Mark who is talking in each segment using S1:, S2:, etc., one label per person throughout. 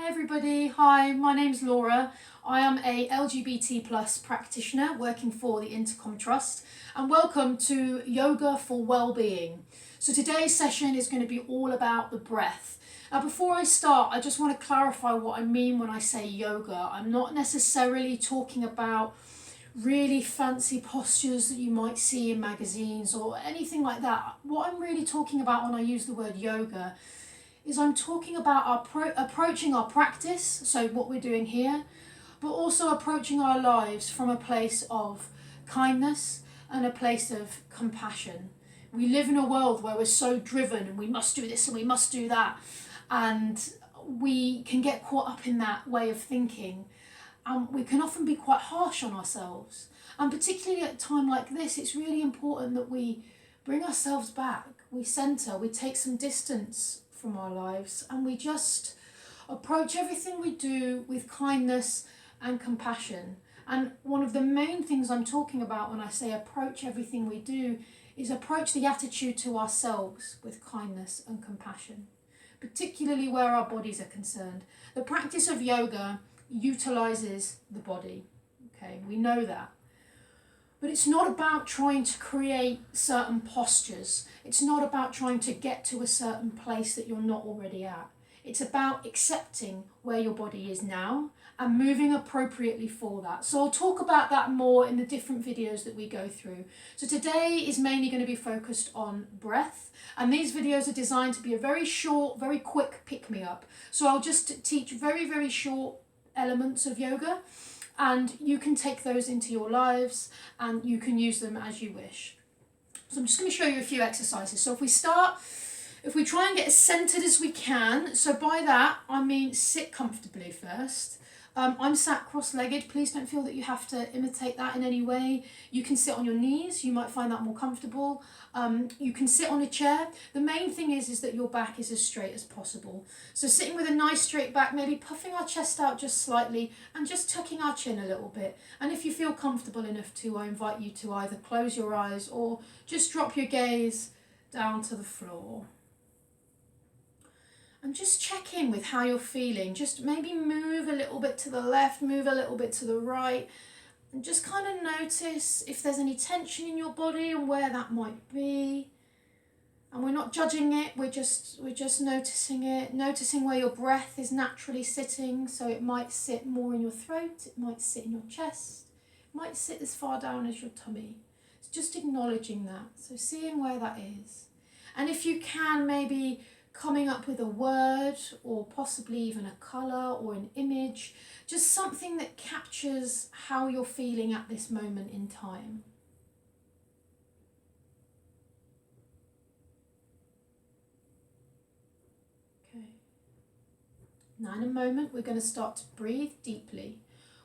S1: Hi everybody, hi, my name's Laura. I am a LGBT plus practitioner working for the Intercom Trust, and welcome to Yoga for Wellbeing. So today's session is going to be all about the breath. Now before I start, I just want to clarify what I mean when I say yoga. I'm not necessarily talking about really fancy postures that you might see in magazines or anything like that. What I'm really talking about when I use the word yoga is I'm talking about approaching our practice, so what we're doing here, but also approaching our lives from a place of kindness and a place of compassion. We live in a world where we're so driven and we must do this and we must do that, and we can get caught up in that way of thinking, and we can often be quite harsh on ourselves. And particularly at a time like this, it's really important that we bring ourselves back, we centre, we take some distance from our lives, and we just approach everything we do with kindness and compassion. And one of the main things I'm talking about when I say approach everything we do is approach the attitude to ourselves with kindness and compassion, particularly where our bodies are concerned. The practice of yoga utilizes the body, okay, we know that. But it's not about trying to create certain postures. It's not about trying to get to a certain place that you're not already at. It's about accepting where your body is now and moving appropriately for that. So I'll talk about that more in the different videos that we go through. So today is mainly going to be focused on breath, and these videos are designed to be a very short, very quick pick-me-up. So I'll just teach very, very short elements of yoga, and you can take those into your lives and you can use them as you wish. So I'm just going to show you a few exercises. So if we try and get as centered as we can, so by that I mean sit comfortably first. I'm sat cross-legged. Please don't feel that you have to imitate that in any way. You can sit on your knees, you might find that more comfortable. You can sit on a chair. The main thing is that your back is as straight as possible. So sitting with a nice straight back, maybe puffing our chest out just slightly and just tucking our chin a little bit. And if you feel comfortable enough to, I invite you to either close your eyes or just drop your gaze down to the floor. And just check in with how you're feeling. Just maybe move a little bit to the left, move a little bit to the right, and just kind of notice if there's any tension in your body and where that might be. And we're not judging it, we're just noticing it, noticing where your breath is naturally sitting. So it might sit more in your throat, it might sit in your chest, it might sit as far down as your tummy. It's just acknowledging that, so seeing where that is. And if you can, maybe coming up with a word or possibly even a colour or an image, just something that captures how you're feeling at this moment in time. Okay. Now in a moment we're going to start to breathe deeply.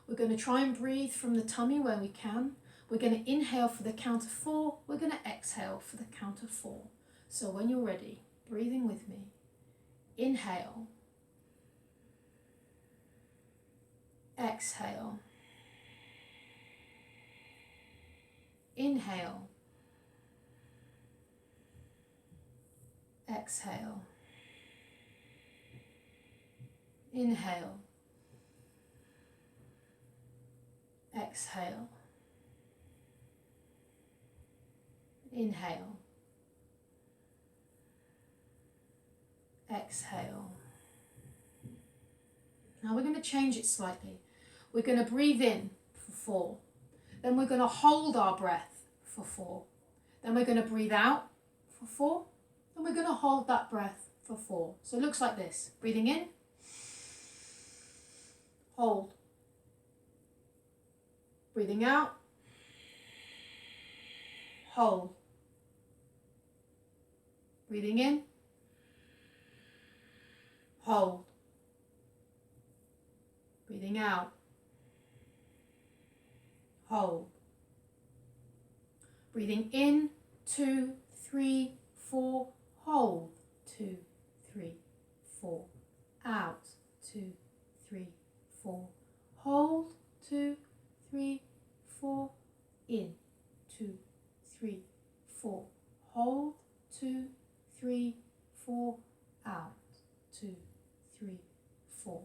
S1: We're going to try and breathe from the tummy where we can. We're going to inhale for the count of 4. We're going to exhale for the count of 4. So when you're ready, breathing with me. Inhale. Exhale. Inhale. Exhale. Inhale. Exhale. Inhale. Exhale. Now we're going to change it slightly. We're going to breathe in for 4. Then we're going to hold our breath for 4. Then we're going to breathe out for 4. Then we're going to hold that breath for 4. So it looks like this. Breathing in. Hold. Breathing out. Hold. Breathing in. Hold. Breathing out. Hold. Breathing in, 2, 3, 4, hold, 2, 3, 4, out, 2, 3, 4, hold, 2, 3, 4, in, 2, 3, 4, hold, 2, 3, 4, out, 2, 3, 4,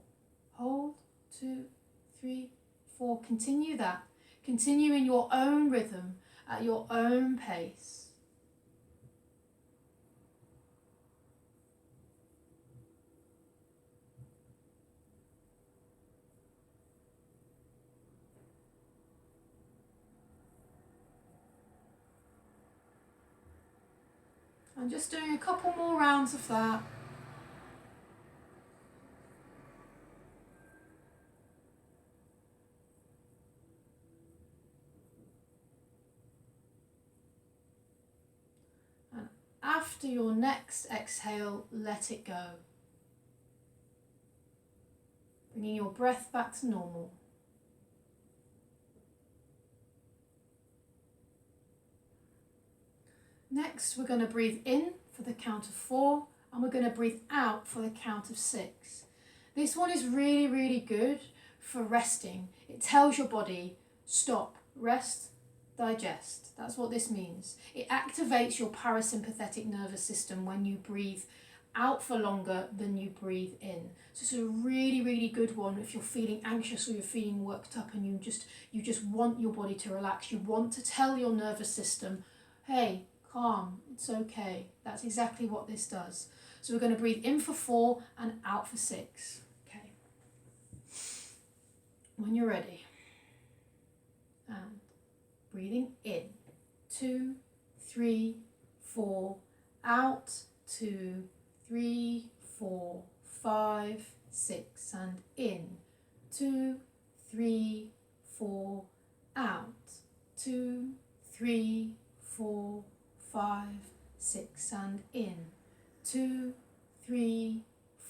S1: Hold, 2, 3, 4. Continue that. Continue in your own rhythm, at your own pace. I'm just doing a couple more rounds of that. And after your next exhale, let it go. Bringing your breath back to normal. Next, we're going to breathe in for the count of 4, and we're going to breathe out for the count of 6. This one is really, really good for resting. It tells your body, stop, rest, digest. That's what this means. It activates your parasympathetic nervous system when you breathe out for longer than you breathe in. So it's a really, really good one if you're feeling anxious or you're feeling worked up and you just want your body to relax. You want to tell your nervous system, hey, calm, it's okay. That's exactly what this does. So we're going to breathe in for 4 and out for 6. Okay. When you're ready. And breathing in. 2, 3, 4. Out. 2, 3, 4, 5, 6. And in. 2, 3, 4. Out. 2, 3, 4, 5, 6, and in. 2, 3,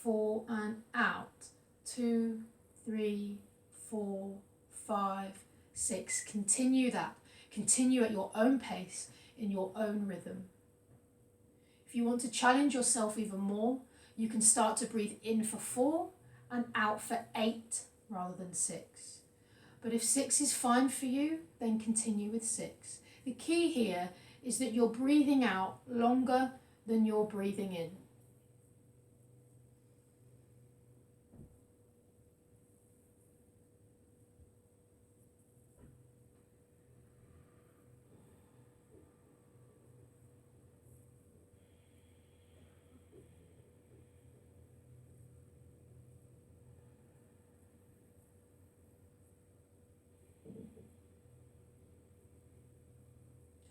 S1: 4, and out. 2, 3, 4, 5, 6. Continue that. Continue at your own pace, in your own rhythm. If you want to challenge yourself even more, you can start to breathe in for 4 and out for 8 rather than 6. But if 6 is fine for you, then continue with 6. The key here is that you're breathing out longer than you're breathing in.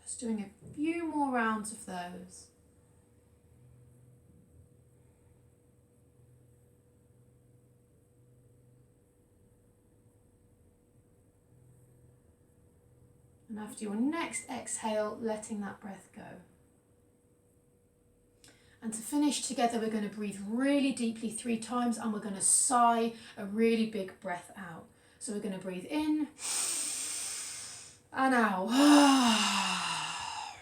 S1: Just doing a few more rounds of those. And after your next exhale, letting that breath go. And to finish together, we're going to breathe really deeply 3 times and we're going to sigh a really big breath out. So we're going to breathe in and out.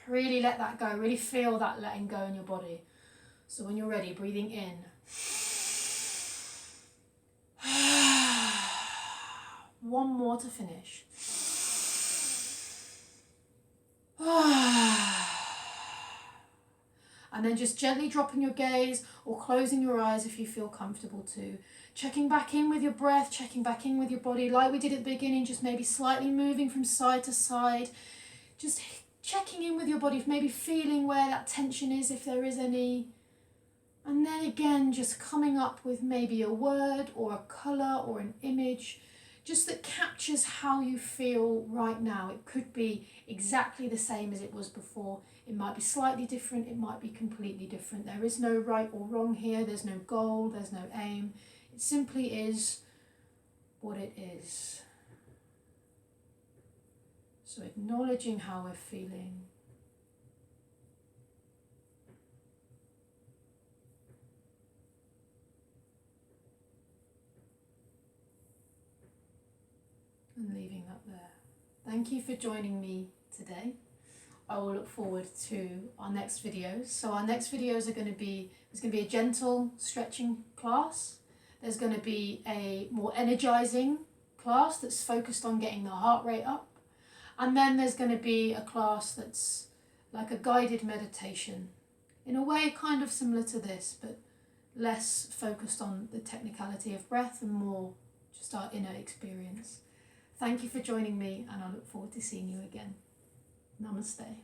S1: Really let that go. Really feel that letting go in your body. So when you're ready, breathing in. One more to finish. And then just gently dropping your gaze or closing your eyes if you feel comfortable to. Checking back in with your breath, checking back in with your body like we did at the beginning, just maybe slightly moving from side to side. Just checking in with your body, maybe feeling where that tension is, if there is any. And then again, just coming up with maybe a word or a colour or an image, just that captures how you feel right now. It could be exactly the same as it was before. It might be slightly different, it might be completely different. There is no right or wrong here, there's no goal, there's no aim. It simply is what it is. So acknowledging how we're feeling. And leaving that there. Thank you for joining me today. I will look forward to our next videos. So our next videos are going to be, there's going to be a gentle stretching class. There's going to be a more energizing class that's focused on getting the heart rate up. And then there's going to be a class that's like a guided meditation. In a way kind of similar to this, but less focused on the technicality of breath and more just our inner experience. Thank you for joining me, and I look forward to seeing you again. Namaste.